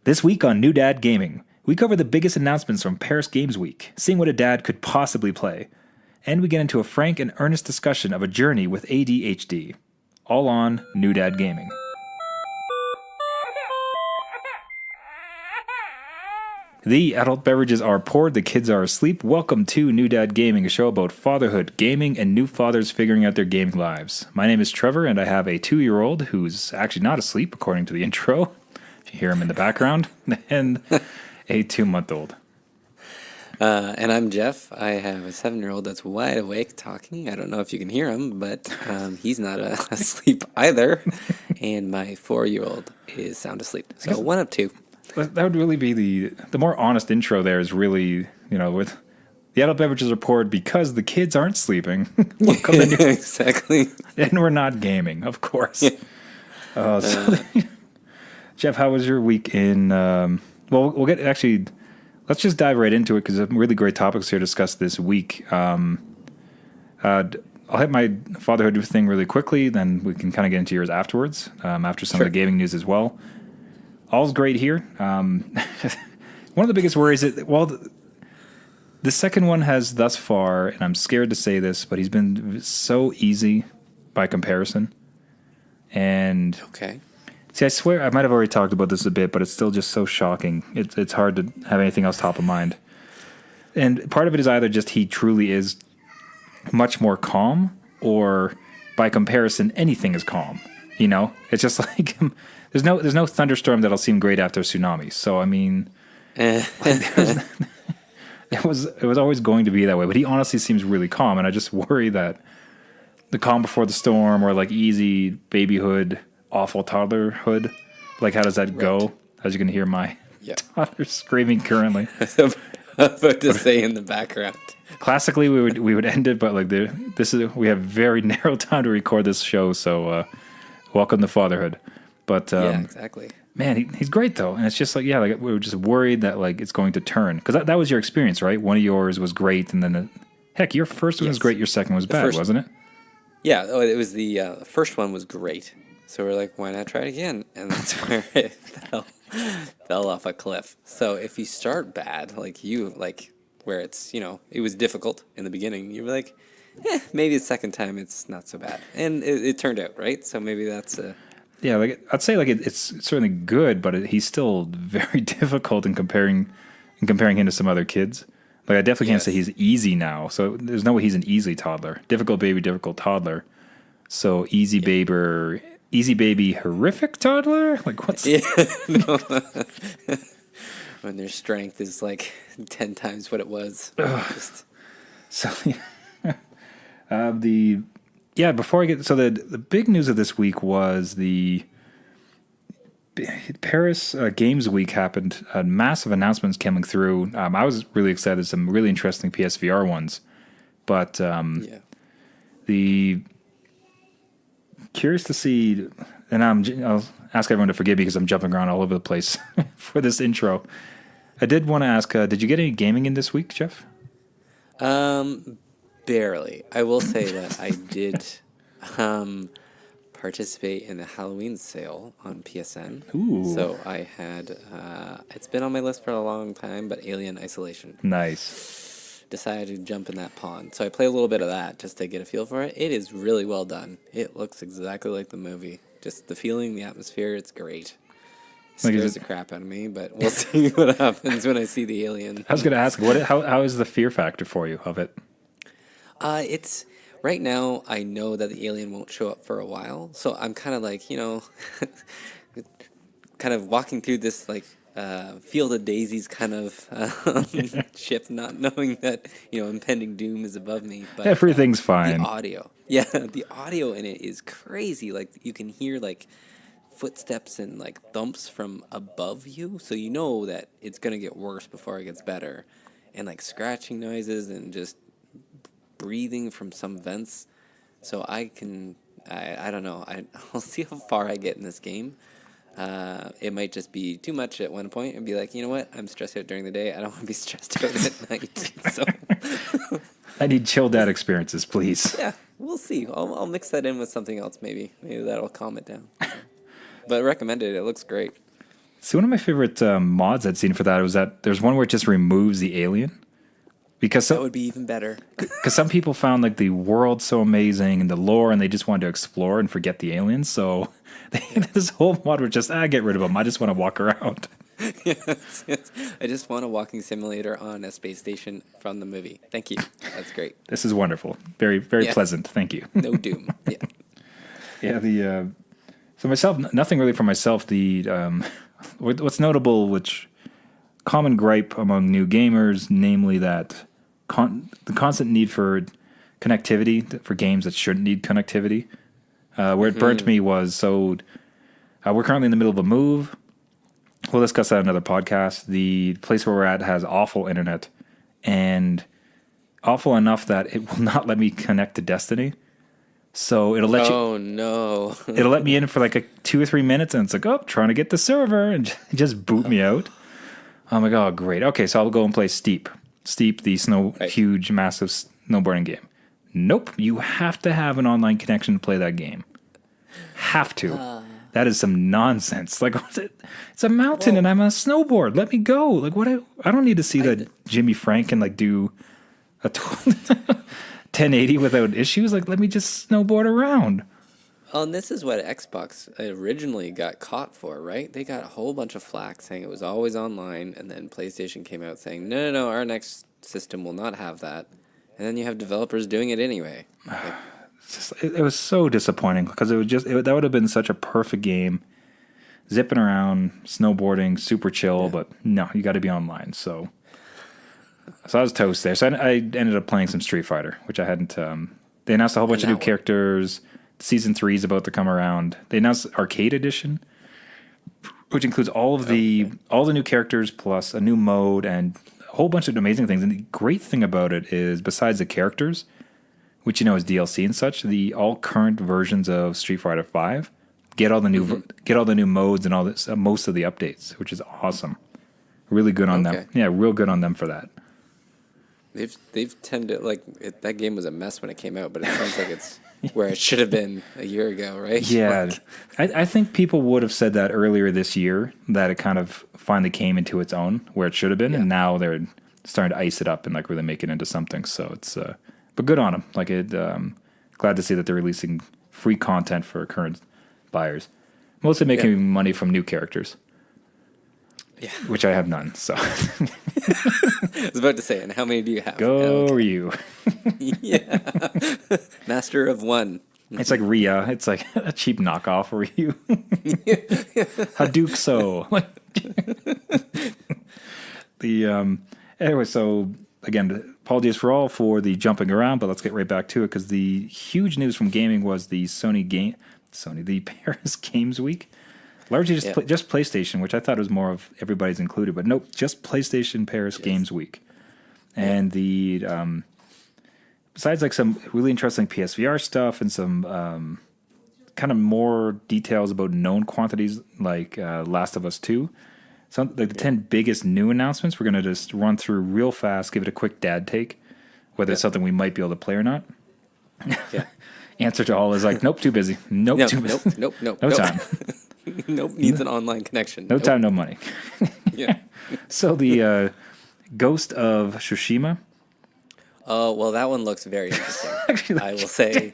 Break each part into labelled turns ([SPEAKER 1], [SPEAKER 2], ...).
[SPEAKER 1] This week on New Dad Gaming, we cover the biggest announcements from Paris Games Week, seeing what a dad could possibly play. And we get into a frank and earnest discussion of a journey with ADHD. All on New Dad Gaming. The adult beverages are poured, the kids are asleep. Welcome to New Dad Gaming, a show about fatherhood, gaming, and new fathers figuring out their gaming lives. My name is Trevor, and I have a 2-year-old who's actually not asleep, according to the intro. If you hear him in the background, and a 2-month-old.
[SPEAKER 2] And I'm Jeff. I have a 7-year-old that's wide awake talking. I don't know if you can hear him, but he's not asleep either. And my 4-year-old is sound asleep. So one of two.
[SPEAKER 1] That would really be the more honest intro there is really, with the adult beverages are poured because the kids aren't sleeping.
[SPEAKER 2] Exactly.
[SPEAKER 1] And we're not gaming, of course.
[SPEAKER 2] Yeah.
[SPEAKER 1] Jeff, how was your week in, we'll get, actually, let's just dive right into it because there's some really great topics here to discuss this week. I'll hit my fatherhood thing really quickly, then we can kind of get into yours afterwards, after some of the gaming news as well. All's great here. One of the biggest worries is, the second one has thus far, and I'm scared to say this, but he's been so easy by comparison. And
[SPEAKER 2] Okay.
[SPEAKER 1] see, I swear I might have already talked about this a bit, but it's still just so shocking. It's hard to have anything else top of mind. And part of it is either just he truly is much more calm, or by comparison, anything is calm. It's just like there's no thunderstorm that'll seem great after a tsunami. So I mean, it was always going to be that way. But he honestly seems really calm, and I just worry that the calm before the storm, or like easy babyhood, awful toddlerhood, like how does that go? As you can hear my toddler screaming currently.
[SPEAKER 2] I'm about to say in the background.
[SPEAKER 1] Classically, we would end it, but like we have very narrow time to record this show, so welcome to fatherhood. But
[SPEAKER 2] yeah, exactly.
[SPEAKER 1] Man, he's great though, and it's just like we were just worried that like it's going to turn, because that was your experience, right? One of yours was great, and then heck, your first one was great, your second was bad, wasn't it?
[SPEAKER 2] Yeah, it was the first one was great. So we're like, why not try it again? And that's where it fell off a cliff. So if you start bad, where it's, it was difficult in the beginning, you were like, maybe the second time it's not so bad. And it turned out, right? So maybe that's
[SPEAKER 1] yeah, like I'd say like it's certainly good, but he's still very difficult in comparing him to some other kids. Like I definitely can't say he's easy now. So there's no way he's an easy toddler. Difficult baby, difficult toddler. So easy baby, horrific toddler? Like what's
[SPEAKER 2] no. When their strength is like 10 times what it was.
[SPEAKER 1] So before I get the big news of this week was the Paris Games Week happened. Massive announcements coming through. I was really excited. Some really interesting PSVR ones, but the curious to see. And I'll ask everyone to forgive me because I'm jumping around all over the place for this intro. I did want to ask, did you get any gaming in this week, Jeff?
[SPEAKER 2] Barely. I will say that I did participate in the Halloween sale on PSN.
[SPEAKER 1] Ooh.
[SPEAKER 2] So I had, it's been on my list for a long time, but Alien Isolation.
[SPEAKER 1] Nice.
[SPEAKER 2] Decided to jump in that pond. So I play a little bit of that just to get a feel for it. It is really well done. It looks exactly like the movie. Just the feeling, the atmosphere, it's great. Scares the crap out of me, but we'll see what happens when I see the alien.
[SPEAKER 1] I was going to ask, how is the fear factor for you of it?
[SPEAKER 2] It's right now. I know that the alien won't show up for a while, so I'm kind of like, kind of walking through this like field of daisies kind of ship, not knowing that impending doom is above me. But
[SPEAKER 1] everything's fine.
[SPEAKER 2] The audio in it is crazy. Like you can hear like footsteps and like thumps from above you, so you know that it's gonna get worse before it gets better, and like scratching noises and just breathing from some vents. So I don't know. I'll see how far I get in this game. It might just be too much at one point and be like, you know what? I'm stressed out during the day. I don't want to be stressed out at night. So
[SPEAKER 1] I need chill dad experiences, please.
[SPEAKER 2] Yeah, we'll see. I'll mix that in with something else maybe. Maybe that'll calm it down. But recommended. It looks great.
[SPEAKER 1] See, one of my favorite mods I'd seen for that was that there's one where it just removes the alien. Because
[SPEAKER 2] That would be even better.
[SPEAKER 1] some people found like the world so amazing and the lore, and they just wanted to explore and forget the aliens. So this whole mod was just get rid of them. I just want to walk around.
[SPEAKER 2] Yes, yes. I just want a walking simulator on a space station from the movie. Thank you. That's great.
[SPEAKER 1] This is wonderful. Very very
[SPEAKER 2] Yeah.
[SPEAKER 1] pleasant. Thank you.
[SPEAKER 2] No doom. Yeah.
[SPEAKER 1] Yeah. So myself, nothing really for myself. What's notable, which common gripe among new gamers, namely that the constant need for connectivity for games that shouldn't need connectivity. Where it burnt me was we're currently in the middle of a move. We'll discuss that in another podcast. The place where we're at has awful internet, and awful enough that it will not let me connect to Destiny. So it'll let you.
[SPEAKER 2] Oh no.
[SPEAKER 1] It'll let me in for like 2 or 3 minutes, and it's like, oh, trying to get the server, and just boot me out. I'm like, oh, great. Okay, so I'll go and play Steep. Steep, the huge, massive snowboarding game. Nope, you have to have an online connection to play that game. Have to. That is some nonsense. Like, what's it? It's a mountain, and I'm on a snowboard. Let me go. Like, what? I don't need to see that Jimmy Frank can like do a 1080 without issues. Like, let me just snowboard around.
[SPEAKER 2] Oh, and this is what Xbox originally got caught for, right? They got a whole bunch of flack saying it was always online, and then PlayStation came out saying, no, our next system will not have that. And then you have developers doing it anyway. Like,
[SPEAKER 1] It was so disappointing because that would have been such a perfect game. Zipping around, snowboarding, super chill, but no, you got to be online. So I was toast there. So I ended up playing some Street Fighter, which I hadn't. They announced a whole bunch of new characters. Season 3 is about to come around. They announced Arcade Edition, which includes all the new characters plus a new mode and a whole bunch of amazing things. And the great thing about it is, besides the characters, which is DLC and such, the all current versions of Street Fighter 5 get all the new modes and all this, most of the updates, which is awesome. Really good on them. Yeah, real good on them for that.
[SPEAKER 2] They've tended that game was a mess when it came out, but it sounds like it's where it should have been a year ago, right?
[SPEAKER 1] Yeah, I think people would have said that earlier this year, that it kind of finally came into its own where it should have been, and now they're starting to ice it up and like really make it into something. So it's but good on them. Like glad to see that they're releasing free content for current buyers, mostly making money from new characters. Yeah, which I have none. So
[SPEAKER 2] I was about to say, and how many do you have?
[SPEAKER 1] Go you.
[SPEAKER 2] Yeah, master of one.
[SPEAKER 1] It's like Rhea. It's like a cheap knockoff of Ryu. Hadouken. Anyway, so again, apologies for the jumping around, but let's get right back to it because the huge news from gaming was the the Paris Games Week. Largely just PlayStation, which I thought was more of everybody's included, but nope, just PlayStation Paris Games Week. And the besides like some really interesting PSVR stuff and some kind of more details about known quantities like Last of Us 2, some like the 10 biggest new announcements, we're going to just run through real fast, give it a quick dad take, whether it's something we might be able to play or not.
[SPEAKER 2] Yeah.
[SPEAKER 1] Answer to all is like, nope, too busy. Nope, too busy.
[SPEAKER 2] Nope.
[SPEAKER 1] No time.
[SPEAKER 2] Nope, needs an online connection.
[SPEAKER 1] No time, no money.
[SPEAKER 2] Yeah.
[SPEAKER 1] So the Ghost of Tsushima.
[SPEAKER 2] Oh, well, that one looks very interesting. I will say.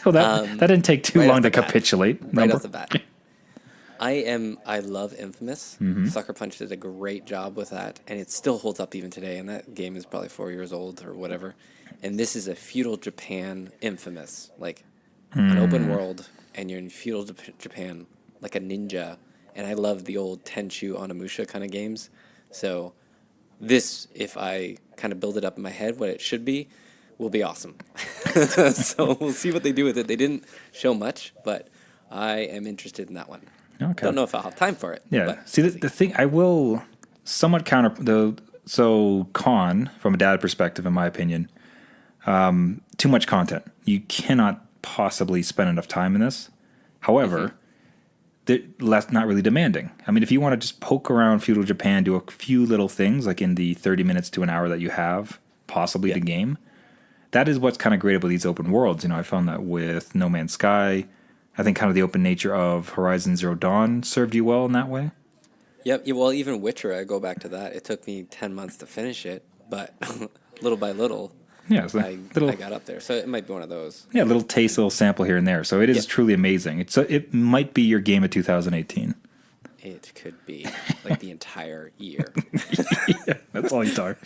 [SPEAKER 1] Well, that didn't take too long to capitulate.
[SPEAKER 2] Right off the bat. I love Infamous. Sucker Punch did a great job with that, and it still holds up even today. And that game is probably 4 years old or whatever. And this is a feudal Japan Infamous, like an open world, and you're in feudal Japan, like a ninja. And I love the old Tenchu Onimusha kind of games. So this, if I kind of build it up in my head what it should be, will be awesome. So we'll see what they do with it. They didn't show much, but I am interested in that one.
[SPEAKER 1] Okay.
[SPEAKER 2] Don't know if I'll have time for it.
[SPEAKER 1] Yeah. See, the thing, I will somewhat counter so con from a data perspective, in my opinion, too much content. You cannot possibly spend enough time in this. However, less not really demanding. I mean, if you want to just poke around feudal Japan, do a few little things like in the 30 minutes to an hour that you have, possibly the game, that is what's kind of great about these open worlds. You know, I found that with No Man's Sky. I think kind of the open nature of Horizon Zero Dawn served you well in that way.
[SPEAKER 2] Yep. Yeah, well, even Witcher, I go back to that. It took me 10 months to finish it, but little by little,
[SPEAKER 1] Yeah, it's a
[SPEAKER 2] I
[SPEAKER 1] little
[SPEAKER 2] got up there. So it might be one of those.
[SPEAKER 1] yeah, little taste, little sample here and there. So it is
[SPEAKER 2] Yep.
[SPEAKER 1] truly amazing. It might be your game of 2018.
[SPEAKER 2] It could be like the entire year.
[SPEAKER 1] Yeah, that's all you talk.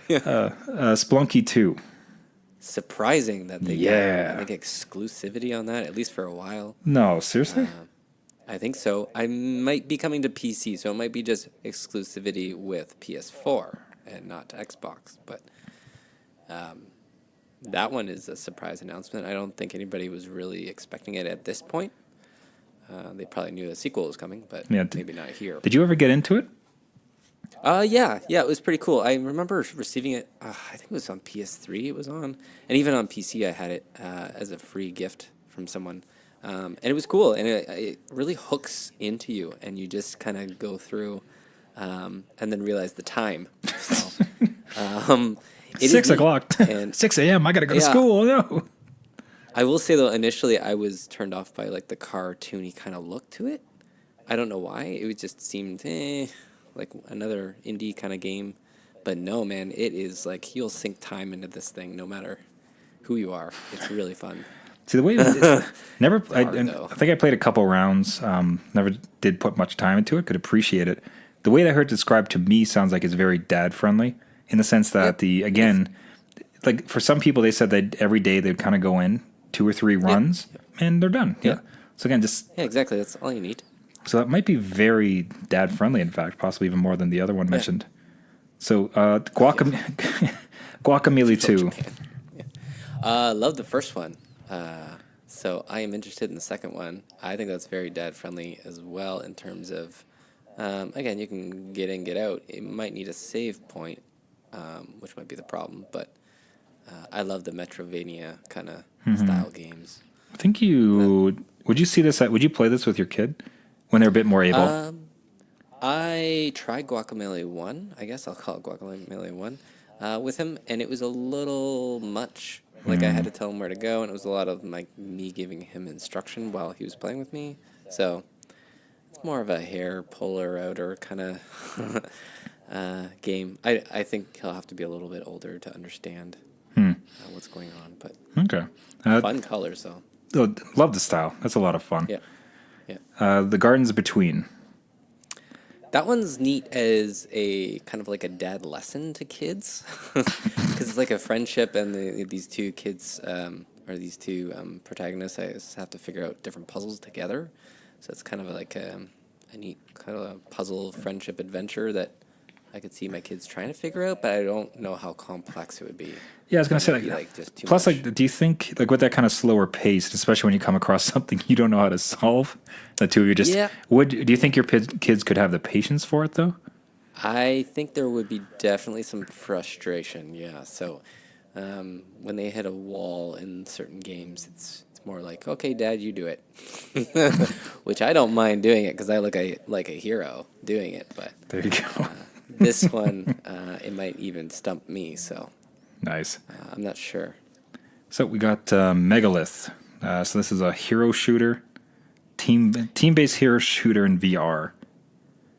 [SPEAKER 1] Splunky 2.
[SPEAKER 2] Surprising that they
[SPEAKER 1] Yeah.
[SPEAKER 2] got, I think, exclusivity on that, at least for a while.
[SPEAKER 1] No, seriously?
[SPEAKER 2] I think so. I might be coming to PC, so it might be just exclusivity with PS4 and not to Xbox. But that one is a surprise announcement. I don't think anybody was really expecting it at this point. They probably knew the sequel was coming, but
[SPEAKER 1] Yeah,
[SPEAKER 2] maybe not here.
[SPEAKER 1] Did you ever get into it?
[SPEAKER 2] Yeah, it was pretty cool. I remember receiving it. I think it was on PS3. It was on, and even on PC, I had it as a free gift from someone, and it was cool. And it really hooks into you, and you just kind of go through, and then realize the time. So, it is
[SPEAKER 1] 6
[SPEAKER 2] neat,
[SPEAKER 1] o'clock.
[SPEAKER 2] and
[SPEAKER 1] 6 a.m. I got to go to
[SPEAKER 2] Yeah.
[SPEAKER 1] school. No.
[SPEAKER 2] I will say though, initially I was turned off by like the cartoony kind of look to it. I don't know why. It just seemed like another indie kind of game. But no, man, it is like you'll sink time into this thing no matter who you are. It's really fun.
[SPEAKER 1] See the way never.
[SPEAKER 2] hard,
[SPEAKER 1] And
[SPEAKER 2] though.
[SPEAKER 1] I think I played a couple rounds. Never did put much time into it. Could appreciate it. The way that I heard it described to me sounds like it's very dad friendly in the sense that
[SPEAKER 2] Yep.
[SPEAKER 1] like for some people they said that every day they'd kind of go in 2 or 3 runs and they're done. Yeah.
[SPEAKER 2] Yep.
[SPEAKER 1] So again, just
[SPEAKER 2] Yeah, exactly. That's all you need.
[SPEAKER 1] so that might be very dad friendly. In fact, possibly even more than the other one mentioned. So Guacamole 2.
[SPEAKER 2] Love the first one. So I am interested in the second one. I think that's very dad friendly as well in terms of, again, you can get in, get out. It might need a save point, which might be the problem, but I love the Metrovania kind of style games.
[SPEAKER 1] I think you would you see this? Would you play this with your kid when they're a bit more able?
[SPEAKER 2] I tried Guacamole 1, I guess I'll call it Guacamole 1, with him, and it was a little much. Like, I had to tell him where to go, and it was a lot of like me giving him instruction while he was playing with me. So, it's more of a hair puller outer kind of game. I think he'll have to be a little bit older to understand what's going on, but
[SPEAKER 1] Okay.
[SPEAKER 2] fun colors, though.
[SPEAKER 1] Love the style. That's a lot of fun.
[SPEAKER 2] Yeah.
[SPEAKER 1] The Gardens Between.
[SPEAKER 2] That one's neat as a kind of like a dad lesson to kids, because it's like a friendship, and these two kids or these two protagonists, I just have to figure out different puzzles together. So it's kind of like a neat kind of puzzle friendship adventure that I could see my kids trying to figure out, but I don't know how complex it would be.
[SPEAKER 1] Yeah, I was gonna say
[SPEAKER 2] It'd be,
[SPEAKER 1] like
[SPEAKER 2] just too
[SPEAKER 1] plus
[SPEAKER 2] much.
[SPEAKER 1] like do you think like with that kind of slower pace, especially when you come across something you don't know how to solve, the two of you just
[SPEAKER 2] Yeah.
[SPEAKER 1] do you think your kids could have the patience for it though?
[SPEAKER 2] I think there would be definitely some frustration, yeah. So when they hit a wall in certain games, it's more like, okay, Dad, you do it, which I don't mind doing it because I look like a hero doing it. But
[SPEAKER 1] There you go.
[SPEAKER 2] this one, it might even stump me, so
[SPEAKER 1] Nice.
[SPEAKER 2] I'm not sure.
[SPEAKER 1] So we got Megalith. So this is a hero shooter, team-based hero shooter in VR.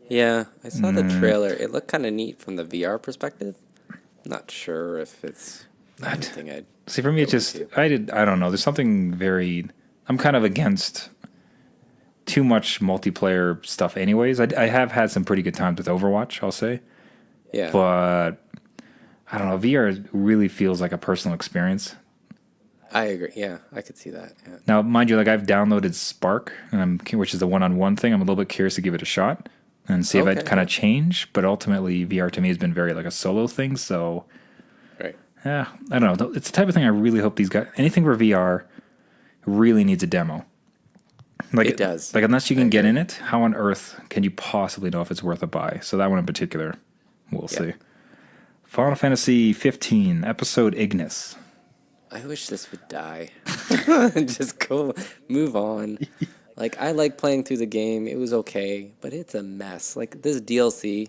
[SPEAKER 2] Yeah, I saw the trailer. It looked kind of neat from the VR perspective. Not sure if it's anything I'd
[SPEAKER 1] See, for me, it's just
[SPEAKER 2] to.
[SPEAKER 1] I don't know. There's something very. I'm kind of against too much multiplayer stuff. Anyways, I have had some pretty good times with Overwatch. I'll say,
[SPEAKER 2] Yeah.
[SPEAKER 1] but I don't know. VR really feels like a personal experience.
[SPEAKER 2] I agree. Yeah, I could see that. Yeah.
[SPEAKER 1] Now, mind you, like I've downloaded Spark, which is the one-on-one thing. I'm a little bit curious to give it a shot and see if
[SPEAKER 2] Okay,
[SPEAKER 1] I'd kind of change. But ultimately, VR to me has been very like a solo thing. So.
[SPEAKER 2] Right.
[SPEAKER 1] Yeah, I don't know. It's the type of thing I really hope these guys. Anything for VR really needs a demo. Like
[SPEAKER 2] It does.
[SPEAKER 1] Like unless you can get in it, how on earth can you possibly know if it's worth a buy? So that one in particular, we'll see. Final Fantasy 15 episode Ignis.
[SPEAKER 2] I wish this would die. Just go, move on. Like, I like playing through the game. It was okay, but it's a mess. Like, this DLC,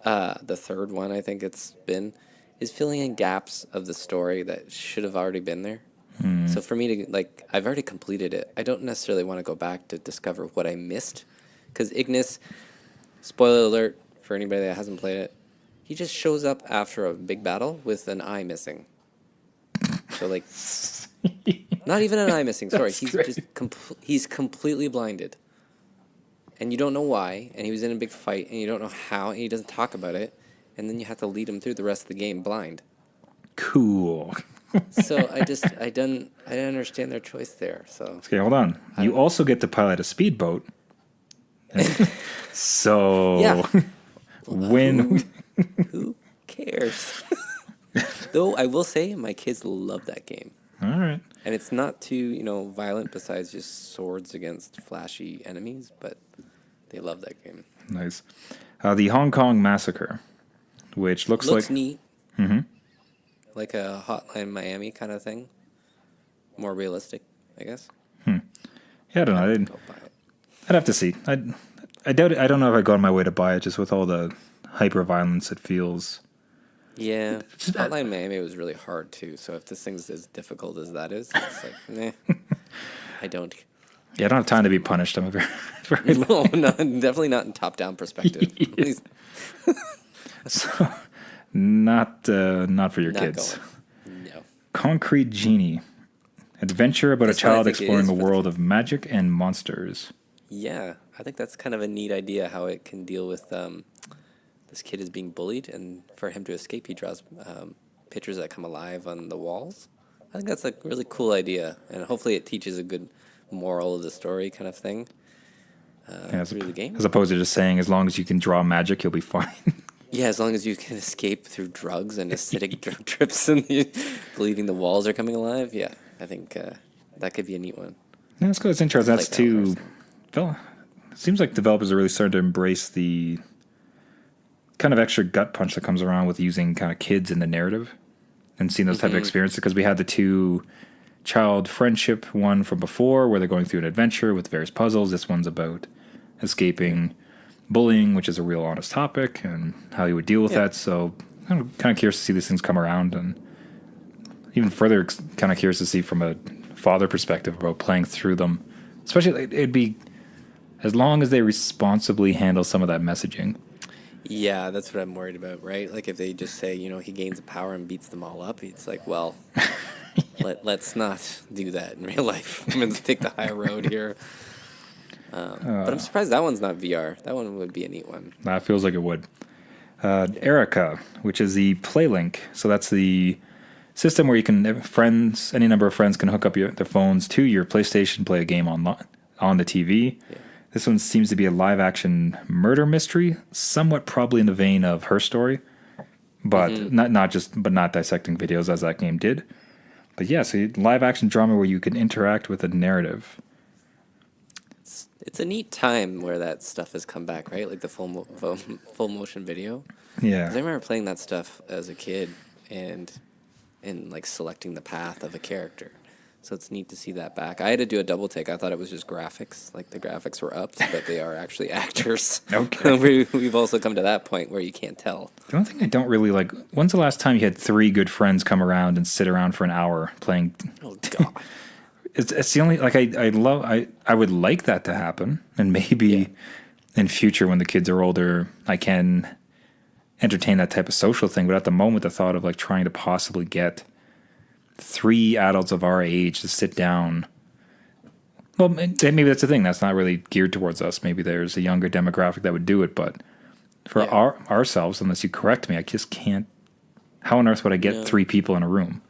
[SPEAKER 2] the third one I think it's been, is filling in gaps of the story that should have already been there. So for me to, like, I've already completed it. I don't necessarily want to go back to discover what I missed. Because Ignis, Spoiler alert for anybody that hasn't played it. He just shows up after a big battle with an eye missing. So like, not even an eye missing. Sorry,
[SPEAKER 1] That's
[SPEAKER 2] he's
[SPEAKER 1] great.
[SPEAKER 2] just he's completely blinded, and you don't know why. And he was in a big fight, and you don't know how, and he doesn't talk about it. And then you have to lead him through the rest of the game blind.
[SPEAKER 1] Cool.
[SPEAKER 2] So I didn't understand their choice there. So
[SPEAKER 1] Okay, hold on. You also get to pilot a speedboat. So
[SPEAKER 2] Yeah.
[SPEAKER 1] when
[SPEAKER 2] who cares? Though I will say, my kids love that game.
[SPEAKER 1] all right,
[SPEAKER 2] And it's not too, violent besides just swords against flashy enemies, but they love that game.
[SPEAKER 1] nice. The Hong Kong Massacre, which looks
[SPEAKER 2] Looks
[SPEAKER 1] like
[SPEAKER 2] neat. Like a Hotline Miami kind of thing. More realistic, I guess.
[SPEAKER 1] yeah, I don't know.
[SPEAKER 2] Go buy it.
[SPEAKER 1] I'd have to see. I doubt it. I don't know if I'd go on my way to buy it just with all the hyper violence it feels.
[SPEAKER 2] Yeah. Hotline Miami was really hard too, so if this thing's as difficult as that is, it's like, nah. I don't.
[SPEAKER 1] Yeah, I don't have time to be punished. I'm a very
[SPEAKER 2] No, definitely not in top-down perspective. At least
[SPEAKER 1] so not for your
[SPEAKER 2] not
[SPEAKER 1] kids.
[SPEAKER 2] going. No.
[SPEAKER 1] Concrete Genie, adventure about
[SPEAKER 2] This
[SPEAKER 1] a
[SPEAKER 2] one I
[SPEAKER 1] child
[SPEAKER 2] think it
[SPEAKER 1] exploring
[SPEAKER 2] is
[SPEAKER 1] the
[SPEAKER 2] for the
[SPEAKER 1] world of magic and monsters.
[SPEAKER 2] Yeah, I think that's kind of a neat idea how it can deal with this kid is being bullied, and for him to escape, he draws pictures that come alive on the walls. I think that's a really cool idea, and hopefully it teaches a good moral of the story kind of thing through the game.
[SPEAKER 1] As opposed to just saying, as long as you can draw magic, you'll be fine.
[SPEAKER 2] Yeah, as long as you can escape through drugs and acidic drug trips and believing the walls are coming alive. Yeah, I think that could be a neat one.
[SPEAKER 1] Yeah, that's good. It's interesting. That's
[SPEAKER 2] Like that one
[SPEAKER 1] too. Well, it seems like developers are really starting to embrace the kind of extra gut punch that comes around with using kind of kids in the narrative and seeing those type of experiences. Because we had the two child friendship one from before where they're going through an adventure with various puzzles. This one's about escaping bullying, which is a real honest topic, and how you would deal with that. So I'm kind of curious to see these things come around, and even further kind of curious to see from a father perspective about playing through them. Especially, it'd be as long as they responsibly handle some of that messaging.
[SPEAKER 2] Yeah, that's what I'm worried about, right? Like if they just say, he gains power and beats them all up, it's like, well, let's not do that in real life. I'm going to take the high road here. But I'm surprised that one's not VR. That one would be a neat one.
[SPEAKER 1] That feels like it would. Erica, which is the PlayLink. So that's the system where you can any number of friends can hook up their phones to your PlayStation, play a game on the TV.
[SPEAKER 2] Yeah.
[SPEAKER 1] This one seems to be a live action murder mystery, somewhat probably in the vein of Her Story, but not dissecting videos as that game did. But yeah, so live action drama where you can interact with a narrative.
[SPEAKER 2] It's a neat time where that stuff has come back, right? Like the full motion video.
[SPEAKER 1] Yeah.
[SPEAKER 2] 'Cause I remember playing that stuff as a kid and like selecting the path of a character. So it's neat to see that back. I had to do a double take. I thought it was just graphics, like the graphics were upped, but they are actually actors.
[SPEAKER 1] Okay.
[SPEAKER 2] We've also come to that point where you can't tell.
[SPEAKER 1] The only thing I don't really like, when's the last time you had three good friends come around and sit around for an hour playing?
[SPEAKER 2] Oh God.
[SPEAKER 1] It's the only, like, I would like that to happen. And maybe in future when the kids are older, I can entertain that type of social thing. But at the moment, the thought of like trying to possibly get three adults of our age to sit down. Well, maybe that's the thing. That's not really geared towards us. Maybe there's a younger demographic that would do it. But for ourselves, unless you correct me, I just can't. How on earth would I get three people in a room?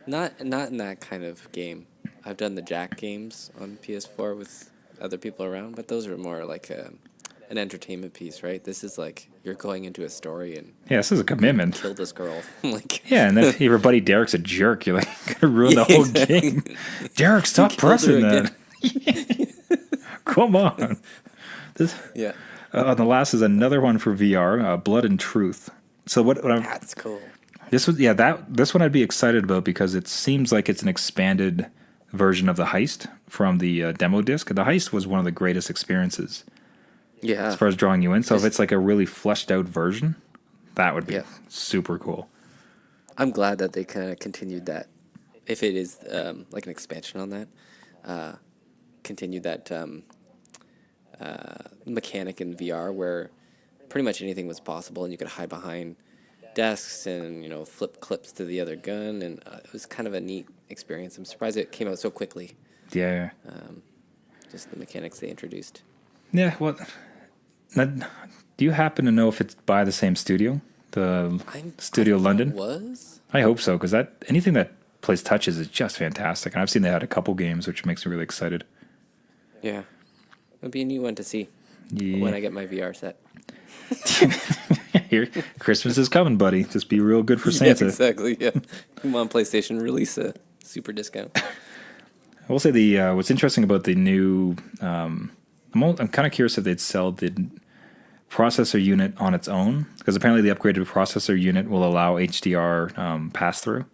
[SPEAKER 2] Not in that kind of game. I've done the Jack games on PS4 with other people around, but those are more like an entertainment piece, right? This is like you're going into a story and
[SPEAKER 1] Yeah, this is a commitment.
[SPEAKER 2] kill this girl. Like
[SPEAKER 1] Yeah, and then if your buddy Derek's a jerk, you're like gonna ruin the whole game. Derek, stop pressing that. Come on.
[SPEAKER 2] Yeah.
[SPEAKER 1] The last is another one for VR, Blood and Truth. So what I'm,
[SPEAKER 2] That's cool.
[SPEAKER 1] this one I'd be excited about because it seems like it's an expanded version of the heist from the demo disc. The heist was one of the greatest experiences
[SPEAKER 2] Yeah.
[SPEAKER 1] as far as drawing you in. So if it's like a really fleshed out version, that would be super cool.
[SPEAKER 2] I'm glad that they kind of continued that. If it is like an expansion on that, continued that mechanic in VR where pretty much anything was possible, and you could hide behind desks and flip clips to the other gun, and it was kind of a neat experience. I'm surprised it came out so quickly.
[SPEAKER 1] Yeah.
[SPEAKER 2] Just the mechanics they introduced.
[SPEAKER 1] Yeah. Well, now, do you happen to know if it's by the same studio, the Studio
[SPEAKER 2] I thought
[SPEAKER 1] London?
[SPEAKER 2] it was.
[SPEAKER 1] I hope so, because anything that plays touches is just fantastic, and I've seen they had a couple games, which makes me really excited.
[SPEAKER 2] Yeah, it'll be a new one to see
[SPEAKER 1] Yeah.
[SPEAKER 2] when I get my VR set.
[SPEAKER 1] Here, Christmas is coming, buddy. Just be real good for Santa.
[SPEAKER 2] Yeah, exactly. Yeah, come on, PlayStation, release a super discount.
[SPEAKER 1] I will say what's interesting about the new. I'm kind of curious if they'd sell the processor unit on its own, because apparently the upgraded processor unit will allow HDR pass through.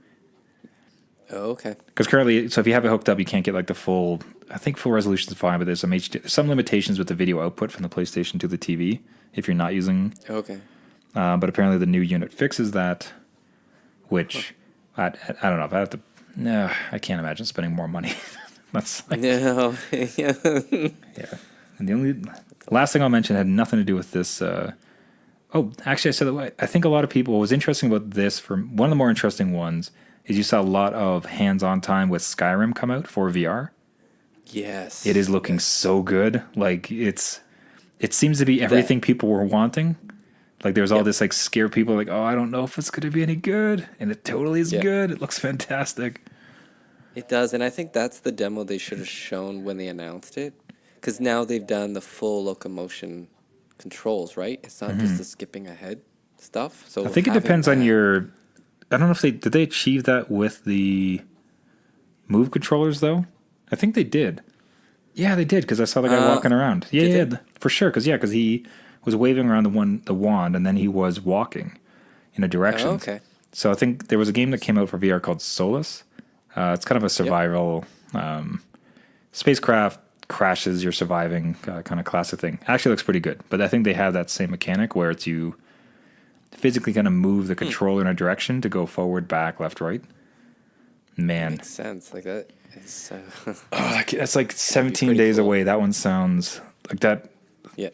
[SPEAKER 2] Oh, okay.
[SPEAKER 1] Because currently, so if you have it hooked up, you can't get like the full. I think full resolution is fine, but there's some limitations with the video output from the PlayStation to the TV if you're not using.
[SPEAKER 2] Okay.
[SPEAKER 1] But apparently the new unit fixes that, which I don't know if I have to. No, I can't imagine spending more money. That's like,
[SPEAKER 2] No. Yeah.
[SPEAKER 1] yeah. And the last thing I'll mention had nothing to do with this. Actually, I said that I think a lot of people. What was interesting about this, for one of the more interesting ones, is you saw a lot of hands-on time with Skyrim come out for VR.
[SPEAKER 2] Yes.
[SPEAKER 1] It is looking so good. Like it seems to be everything people were wanting. Like there's all this like scare people like, oh, I don't know if it's going to be any good, and it totally is good. It looks fantastic.
[SPEAKER 2] It does, and I think that's the demo they should have shown when they announced it, because now they've done the full locomotion controls, right? It's not just the skipping ahead stuff. So
[SPEAKER 1] I think it depends on your. I don't know if did they achieve that with the Move controllers though. I think they did. Yeah, they did, because I saw the guy walking around. Yeah, for sure. Because he was waving around the wand, and then he was walking in a direction.
[SPEAKER 2] Oh, okay.
[SPEAKER 1] So I think there was a game that came out for VR called Solus. It's kind of a survival spacecraft crashes, you're surviving kind of classic thing. Actually looks pretty good, but I think they have that same mechanic where it's you physically kind of move the controller in a direction to go forward, back, left, right. Man.
[SPEAKER 2] Makes sense. Like that is...
[SPEAKER 1] That's like 17 days away. That one sounds like that.
[SPEAKER 2] Yeah.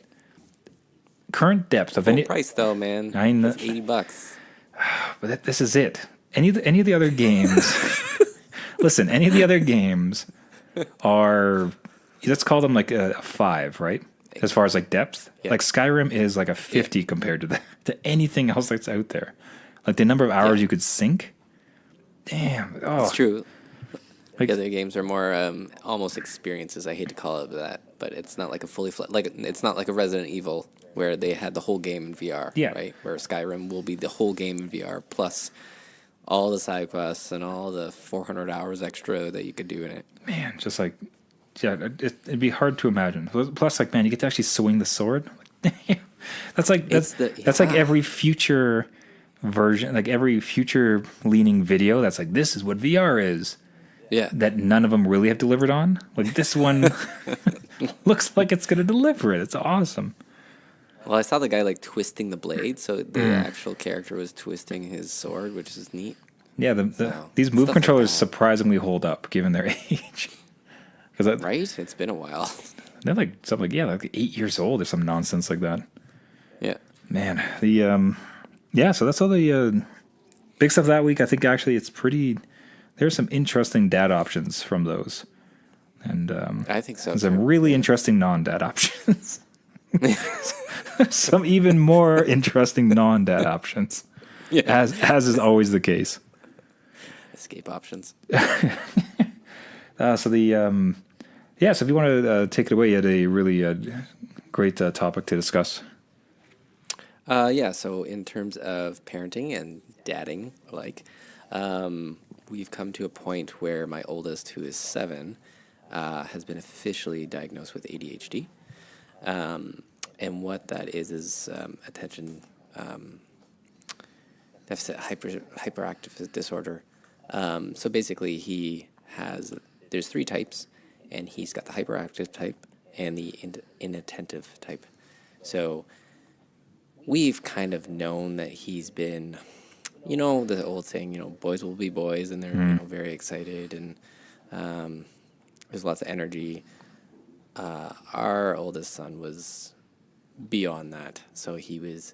[SPEAKER 1] Current depth of
[SPEAKER 2] Full price though, man.
[SPEAKER 1] I know.
[SPEAKER 2] That's $80.
[SPEAKER 1] But this is it. Any of the other games... Listen, any of the other games are, let's call them like a 5, right? As far as like depth. Yeah. Like Skyrim is like a 50 compared to anything else that's out there. Like the number of hours you could sink. Damn. Oh.
[SPEAKER 2] It's true. Like, the other games are more almost experiences. I hate to call it that, but it's not like a fully it's not like a Resident Evil where they had the whole game in VR, right? Where Skyrim will be the whole game in VR plus all the side quests and all the 400 hours extra that you could do in it.
[SPEAKER 1] Man, just like, it'd be hard to imagine. Plus, like, man, you get to actually swing the sword. That's like every future version, like every future leaning video. That's like, this is what VR is.
[SPEAKER 2] Yeah.
[SPEAKER 1] That none of them really have delivered on. Like this one looks like it's going to deliver it. It's awesome.
[SPEAKER 2] Well, I saw the guy like twisting the blade, so the actual character was twisting his sword, which is neat.
[SPEAKER 1] Yeah, these Move controllers surprisingly hold up given their age.
[SPEAKER 2] Right? It's been a while.
[SPEAKER 1] They're like something like 8 years old or some nonsense like that.
[SPEAKER 2] Yeah.
[SPEAKER 1] Man, so that's all the big stuff that week. I think actually it's pretty. There's some interesting dad options from those, and
[SPEAKER 2] I think so.
[SPEAKER 1] Some really interesting non-dad options. Some even more interesting non-dad options. Yeah. As is always the case.
[SPEAKER 2] Escape options.
[SPEAKER 1] So if you want to take it away, you had a really great topic to discuss.
[SPEAKER 2] So in terms of parenting and dadding, we've come to a point where my oldest, who is 7, has been officially diagnosed with ADHD. And what that is attention deficit hyperactive disorder. So basically there's 3 types, and he's got the hyperactive type and the inattentive type. So we've kind of known that he's been, the old saying, boys will be boys, and they're very excited, and there's lots of energy. Our oldest son was beyond that. So he was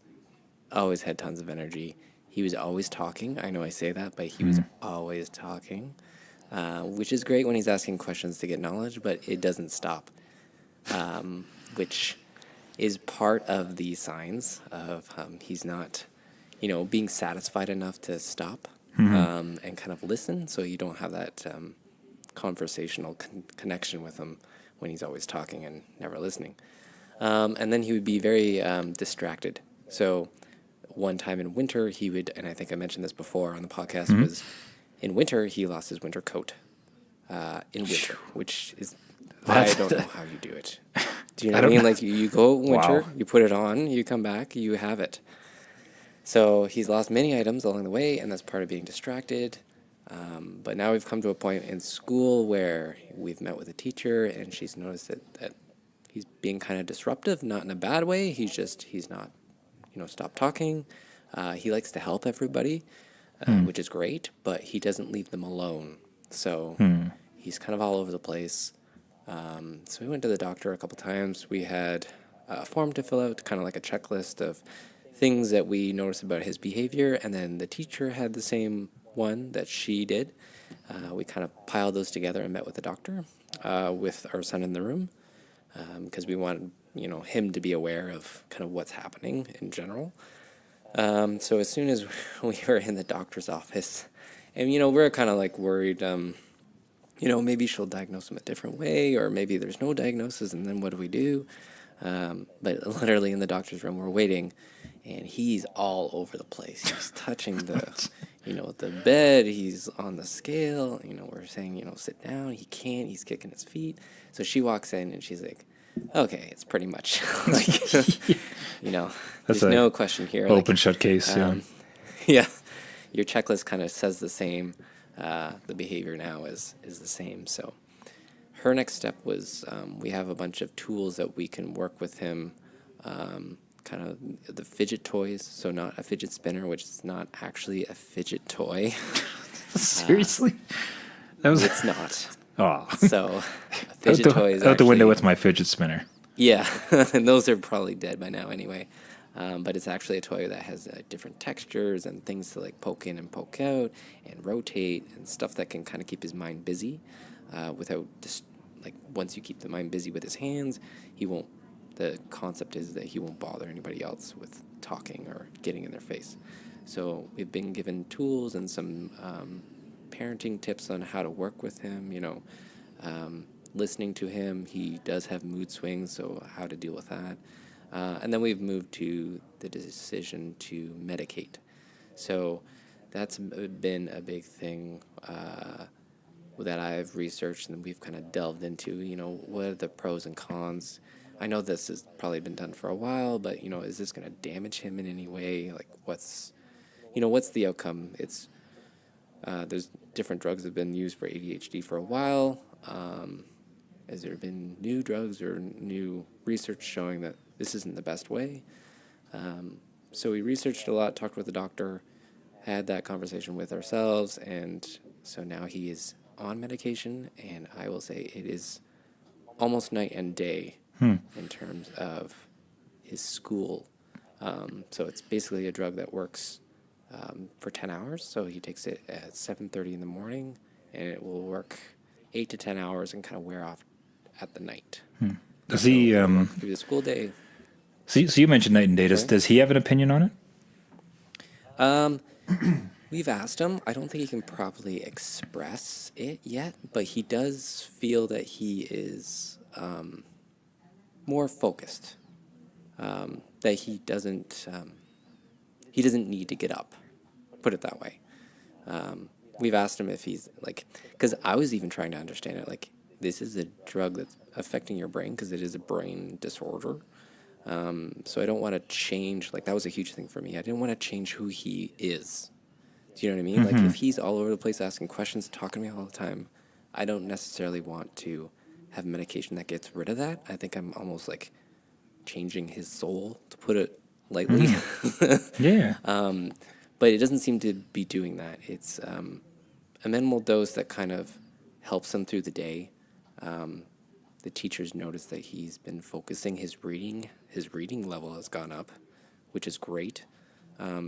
[SPEAKER 2] always had tons of energy. He was always talking. I know I say that, but he was always talking, which is great when he's asking questions to get knowledge, but it doesn't stop, which is part of the signs of he's not, being satisfied enough to stop and kind of listen. So you don't have that conversational connection with him when he's always talking and never listening. And then he would be very distracted. So one time in winter, he would, and I think I mentioned this before on the podcast, was in winter, he lost his winter coat in winter, which is, I don't know how you do it. Do you know what I mean? Like you go winter,
[SPEAKER 1] Wow.
[SPEAKER 2] you put it on, you come back, you have it. So he's lost many items along the way, and that's part of being distracted. But now we've come to a point in school where we've met with a teacher, and she's noticed that he's being kind of disruptive, not in a bad way. He's not, stop talking. He likes to help everybody, which is great, but he doesn't leave them alone. So he's kind of all over the place. So we went to the doctor a couple times. We had a form to fill out, kind of like a checklist of things that we noticed about his behavior, and then the teacher had the same one that she did. We kind of piled those together and met with the doctor with our son in the room because we wanted, him to be aware of kind of what's happening in general. So as soon as we were in the doctor's office, and, we were kind of like worried, maybe she'll diagnose him a different way, or maybe there's no diagnosis, and then what do we do? But literally in the doctor's room, we're waiting, and he's all over the place. He's touching the bed. He's on the scale. We're saying, sit down. He can't. He's kicking his feet. So she walks in, and she's like, okay, it's pretty much like,
[SPEAKER 1] That's
[SPEAKER 2] there's no question here.
[SPEAKER 1] Open shut case. Yeah.
[SPEAKER 2] Yeah, your checklist kind of says the same. The behavior now is the same. So her next step was we have a bunch of tools that we can work with him, kind of the fidget toys. So not a fidget spinner, which is not actually a fidget toy.
[SPEAKER 1] Seriously? That was
[SPEAKER 2] It's not.
[SPEAKER 1] oh.
[SPEAKER 2] So a fidget toy is
[SPEAKER 1] out the window
[SPEAKER 2] actually-
[SPEAKER 1] with my fidget spinner.
[SPEAKER 2] Yeah, and those are probably dead by now anyway. But it's actually a toy that has different textures and things to like poke in and poke out and rotate and stuff that can kind of keep his mind busy without just like once you keep the mind busy with his hands, he won't. The concept is that he won't bother anybody else with talking or getting in their face. So we've been given tools and some parenting tips on how to work with him. Listening to him. He does have mood swings, so how to deal with that. And then we've moved to the decision to medicate. So that's been a big thing that I've researched and we've kind of delved into, what are the pros and cons? I know this has probably been done for a while, but, is this going to damage him in any way? Like what's the outcome? There's different drugs that have been used for ADHD for a while. Has there been new drugs or new research showing that this isn't the best way? So we researched a lot, talked with the doctor, had that conversation with ourselves, and so now he is on medication, and I will say it is almost night and day in terms of his school. So it's basically a drug that works for 10 hours, so he takes it at 7:30 in the morning, and it will work 8 to 10 hours and kind of wear off at the night.
[SPEAKER 1] Does he?
[SPEAKER 2] Through the school day.
[SPEAKER 1] So you mentioned night and day. Does he have an opinion on it?
[SPEAKER 2] We've asked him. I don't think he can properly express it yet, but he does feel that he is more focused. That he doesn't need to get up. Put it that way. We've asked him if he's like, because I was even trying to understand it. Like, this is a drug that's affecting your brain because it is a brain disorder. So I don't want to change. Like, that was a huge thing for me. I didn't want to change who he is. Do you know what I mean? Like, if he's all over the place asking questions, talking to me all the time, I don't necessarily want to have medication that gets rid of that. I think I'm almost like changing his soul, to put it lightly.
[SPEAKER 1] Yeah.
[SPEAKER 2] But it doesn't seem to be doing that. It's a minimal dose that kind of helps him through the day. the teachers noticed that he's been focusing. His reading level has gone up, which is great,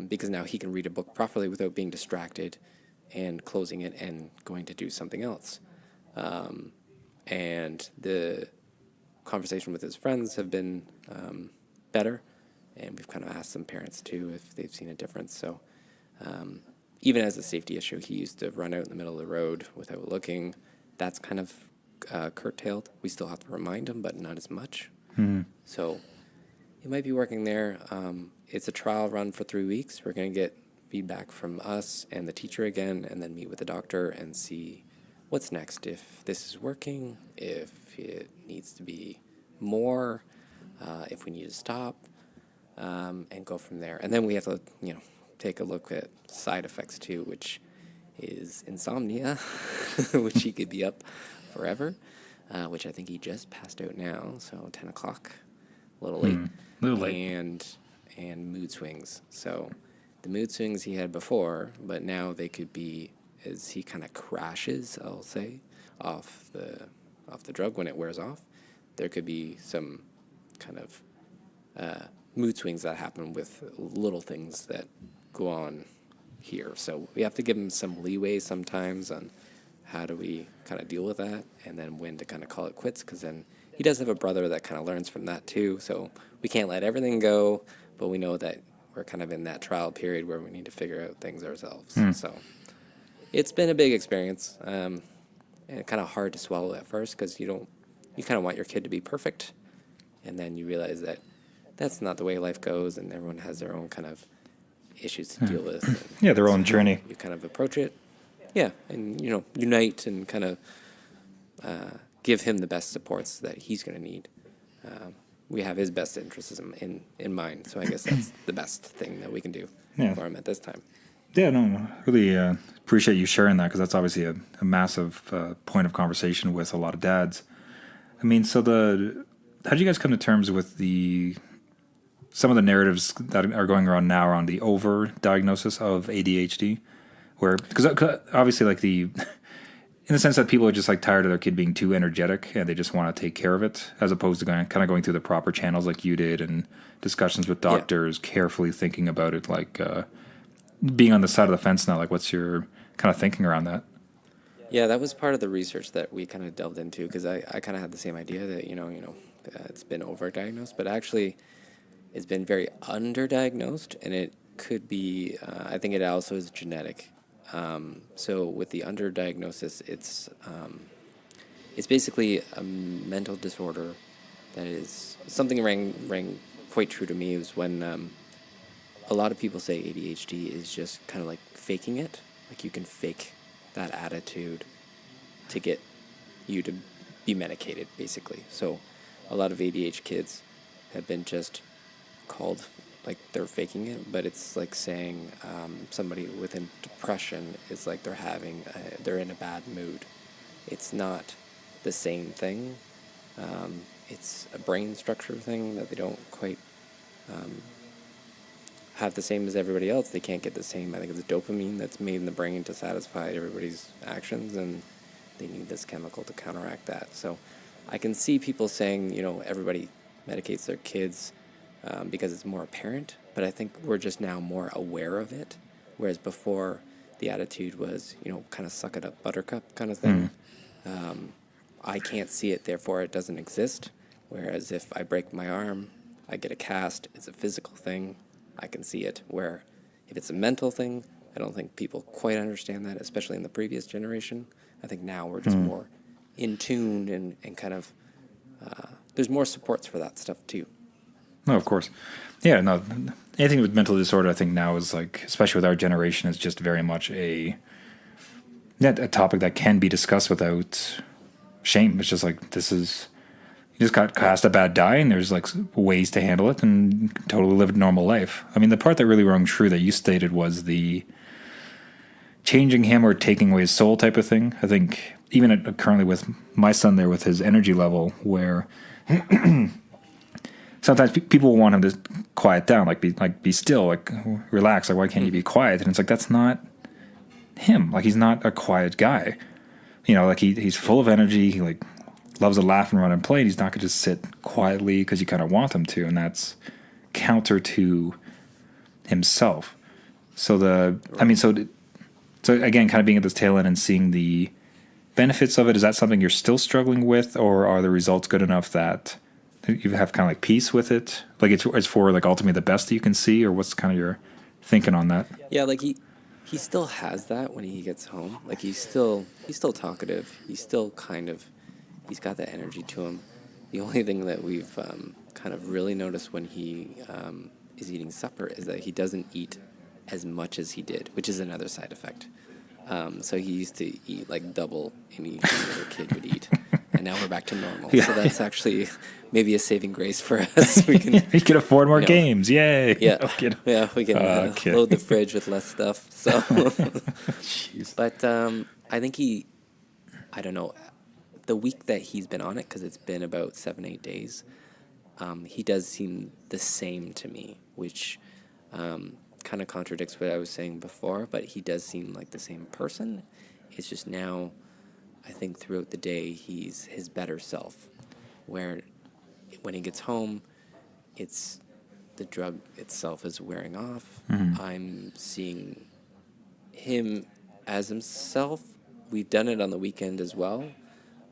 [SPEAKER 2] because now he can read a book properly without being distracted and closing it and going to do something else. And the conversation with his friends have been better, and we've kind of asked some parents too if they've seen a difference. So even as a safety issue, he used to run out in the middle of the road without looking. That's kind of curtailed. We still have to remind him, but not as much. So it might be working there. It's a trial run for 3 weeks. We're going to get feedback from us and the teacher again, and then meet with the doctor and see what's next. If this is working, if it needs to be more, if we need to stop, and go from there. And then we have to, take a look at side effects too, which is insomnia, which he could be up forever, which I think he just passed out now, so 10 o'clock, a little late. And mood swings. So the mood swings he had before, but now they could be as he kind of crashes, I'll say, off the drug when it wears off. There could be some kind of mood swings that happen with little things that go on here. So we have to give him some leeway sometimes on how do we kind of deal with that, and then when to kind of call it quits, because then he does have a brother that kind of learns from that too. So we can't let everything go, but we know that we're kind of in that trial period where we need to figure out things ourselves. So it's been a big experience, and kind of hard to swallow at first, because you kind of want your kid to be perfect, and then you realize that that's not the way life goes, and everyone has their own kind of issues to deal with.
[SPEAKER 1] Yeah, their own journey.
[SPEAKER 2] You kind of approach it, and unite and kind of give him the best supports that he's going to need. We have his best interests in mind, so I guess that's the best thing that we can do for him at this time.
[SPEAKER 1] Yeah, no, really appreciate you sharing that, because that's obviously a massive point of conversation with a lot of dads. I mean, so how did you guys come to terms with some of the narratives that are going around now around the over-diagnosis of ADHD? Because obviously, like in the sense that people are just like tired of their kid being too energetic and they just want to take care of it, as opposed to going through the proper channels like you did, and discussions with doctors, carefully thinking about it, like being on the side of the fence now. Like, what's your kind of thinking around that?
[SPEAKER 2] Yeah, that was part of the research that we kind of delved into, because I kind of had the same idea that, it's been overdiagnosed, but actually it's been very underdiagnosed, and it could be, I think it also is genetic. So with the underdiagnosis, it's basically a mental disorder that is something rang quite true to me. It was when a lot of people say ADHD is just kind of like faking it. Like, you can fake that attitude to get you to be medicated, basically. So a lot of ADHD kids have been just called like they're faking it, but it's like saying somebody with depression is like they're in a bad mood. It's not the same thing. It's a brain structure thing that they don't quite have the same as everybody else. They can't get the same, I think it's dopamine that's made in the brain to satisfy everybody's actions, and they need this chemical to counteract that. So I can see people saying, everybody medicates their kids because it's more apparent, but I think we're just now more aware of it, whereas before the attitude was, kind of suck it up buttercup kind of thing. I can't see it, therefore it doesn't exist, whereas if I break my arm, I get a cast, it's a physical thing, I can see it, where if it's a mental thing, I don't think people quite understand that, especially in the previous generation. I think now we're just more in tune and kind of, there's more supports for that stuff too.
[SPEAKER 1] No, of course. Yeah, no, anything with mental disorder, I think now is like, especially with our generation, is just very much a topic that can be discussed without shame. It's just like, you just got cast a bad die, and there's like ways to handle it and totally live a normal life. I mean, the part that really rang true that you stated was the changing him or taking away his soul type of thing. I think even currently with my son there, with his energy level, where sometimes people want him to quiet down, be still, like relax, like why can't you be quiet? And it's like, that's not him. Like, he's not a quiet guy. Like he's full of energy. loves to laugh and run and play, and he's not going to just sit quietly because you kind of want him to, and that's counter to himself. So so again, kind of being at this tail end and seeing the benefits of it, is that something you're still struggling with, or are the results good enough that you have kind of like peace with it? Like it's for like ultimately the best that you can see, or what's kind of your thinking on that?
[SPEAKER 2] Yeah, like he still has that when he gets home. Like he's still talkative. He's still he's got that energy to him. The only thing that we've kind of really noticed when he is eating supper is that he doesn't eat as much as he did, which is another side effect. So he used to eat like double any other kid would eat, and now we're back to normal.
[SPEAKER 1] Yeah.
[SPEAKER 2] So that's actually maybe a saving grace for us. We can
[SPEAKER 1] You can afford more games. Yay.
[SPEAKER 2] yeah,
[SPEAKER 1] Okay.
[SPEAKER 2] yeah, we can load the fridge with less stuff. So,
[SPEAKER 1] Jeez.
[SPEAKER 2] but I think I don't know, the week that he's been on it, because it's been about 7-8 days, he does seem the same to me, which kind of contradicts what I was saying before, but he does seem like the same person. It's just now, I think throughout the day, he's his better self, where when he gets home, it's the drug itself is wearing off.
[SPEAKER 1] Mm-hmm.
[SPEAKER 2] I'm seeing him as himself. We've done it on the weekend as well.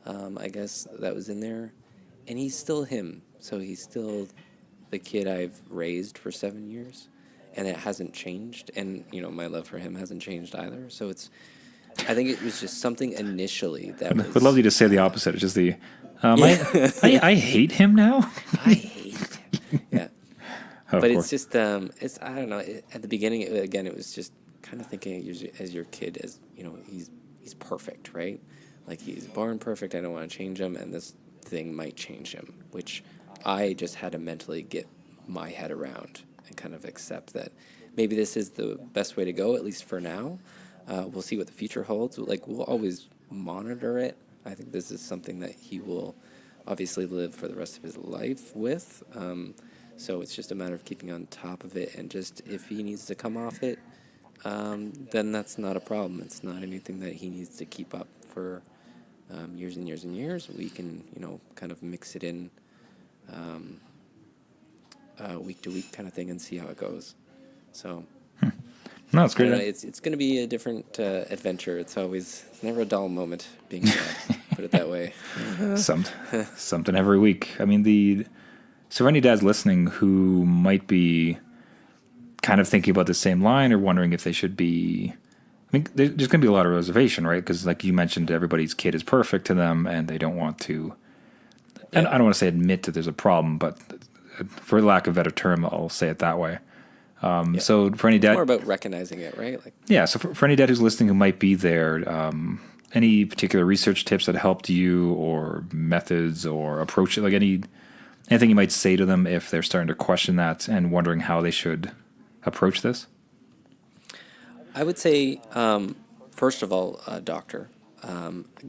[SPEAKER 2] I guess that was in there. And he's still him. So he's still the kid I've raised for 7 years. And it hasn't changed. And, my love for him hasn't changed either. So I think it was just something initially that was...
[SPEAKER 1] Would love you to say the opposite. It's just the, I hate him now.
[SPEAKER 2] I hate him. Yeah.
[SPEAKER 1] Oh,
[SPEAKER 2] But it's just, it's I don't know. At the beginning, again, it was just kind of thinking as your kid as, he's perfect, right? Like he's born perfect. I don't want to change him, and this thing might change him, which I just had to mentally get my head around and kind of accept that maybe this is the best way to go, at least for now. We'll see what the future holds. Like we'll always monitor it. I think this is something that he will obviously live for the rest of his life with. So it's just a matter of keeping on top of it, and just if he needs to come off it, then that's not a problem. It's not anything that he needs to keep up for years and years and years. We can, kind of mix it in week to week kind of thing and see how it goes. So,
[SPEAKER 1] No, it's great.
[SPEAKER 2] It's going to be a different adventure. It's never a dull moment being dad. Put it that way.
[SPEAKER 1] Something every week. I mean, so for any dads listening who might be kind of thinking about the same line or wondering if they should be, I mean, there's going to be a lot of reservation, right? Because like you mentioned, everybody's kid is perfect to them and they don't want to, and I don't want to say admit that there's a problem, but for lack of a better term, I'll say it that way. So for any dad,
[SPEAKER 2] more about recognizing it, right? Like,
[SPEAKER 1] yeah. So for any dad who's listening who might be there, any particular research tips that helped you, or methods, or approach it, like anything you might say to them if they're starting to question that and wondering how they should approach this?
[SPEAKER 2] I would say, first of all, a doctor.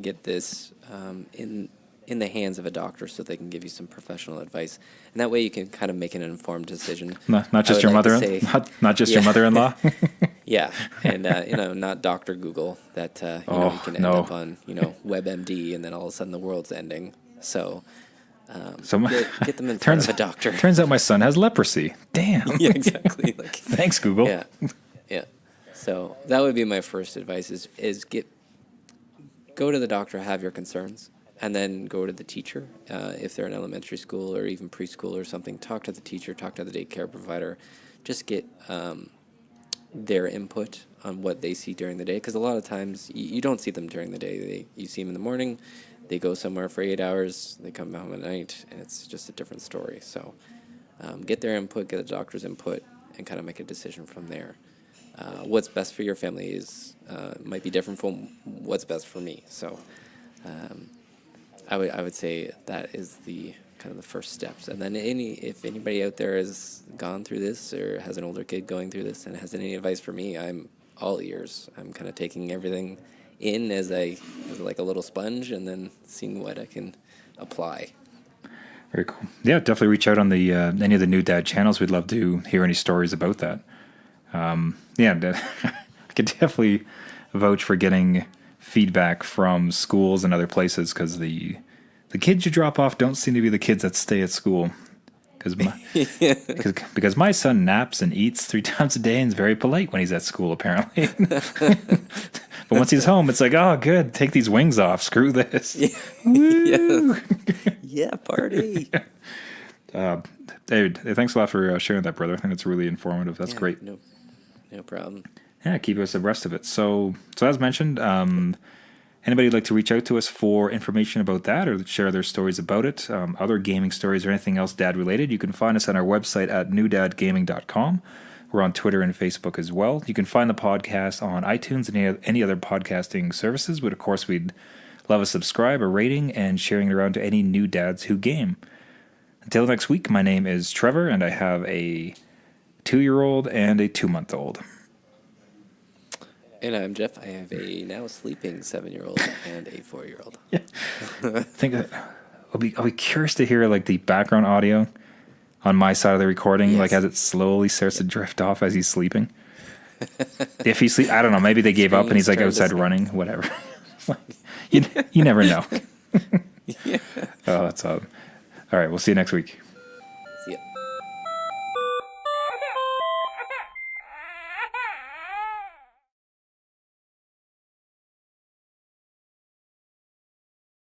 [SPEAKER 2] Get this in the hands of a doctor so they can give you some professional advice, and that way you can kind of make an informed decision.
[SPEAKER 1] Not just your mother, not just your mother-in-law.
[SPEAKER 2] Yeah, and not Dr. Google that you can end up on WebMD, and then all of a sudden the world's ending. So get them in front of a doctor.
[SPEAKER 1] Turns out my son has leprosy. Damn.
[SPEAKER 2] Yeah, exactly. Like,
[SPEAKER 1] thanks, Google.
[SPEAKER 2] Yeah. So that would be my first advice: is go to the doctor, have your concerns, and then go to the teacher. If they're in elementary school or even preschool or something, talk to the teacher, talk to the daycare provider. Just get their input on what they see during the day, because a lot of times you don't see them during the day. You see them in the morning, they go somewhere for 8 hours, they come home at night, and it's just a different story. So get their input, get the doctor's input, and kind of make a decision from there. What's best for your family might be different from what's best for me. So I would say that is the kind of the first steps. And then if anybody out there has gone through this or has an older kid going through this and has any advice for me, I'm all ears. I'm kind of taking everything in as like a little sponge, and then seeing what I can apply.
[SPEAKER 1] Very cool. Yeah, definitely reach out on the any of the new dad channels. We'd love to hear any stories about that. I could definitely vouch for getting feedback from schools and other places, because the The kids you drop off don't seem to be the kids that stay at school. Because my son naps and eats 3 times a day and is very polite when he's at school, apparently. But once he's home, it's like, oh, good, take these wings off. Screw this.
[SPEAKER 2] Yeah. Yeah, party.
[SPEAKER 1] David, thanks a lot for sharing that, brother. I think it's really informative. That's great.
[SPEAKER 2] No problem.
[SPEAKER 1] Yeah, keep us abreast of it. So as mentioned, anybody would like to reach out to us for information about that or share their stories about it, other gaming stories or anything else dad-related, you can find us on our website at newdadgaming.com. We're on Twitter and Facebook as well. You can find the podcast on iTunes and any other podcasting services, but of course we'd love a subscribe, a rating, and sharing it around to any new dads who game. Until next week, my name is Trevor, and I have a 2-year-old and a 2-month-old.
[SPEAKER 2] And I'm Jeff. I have a now sleeping 7-year-old and a 4-year-old.
[SPEAKER 1] Yeah. I think I'll be curious to hear like the background audio on my side of the recording, like as it slowly starts to drift off as he's sleeping. If he's sleep, I don't know. Maybe they gave up and he's like outside running, whatever. you never know.
[SPEAKER 2] Yeah.
[SPEAKER 1] Oh, that's all right. We'll see you next week.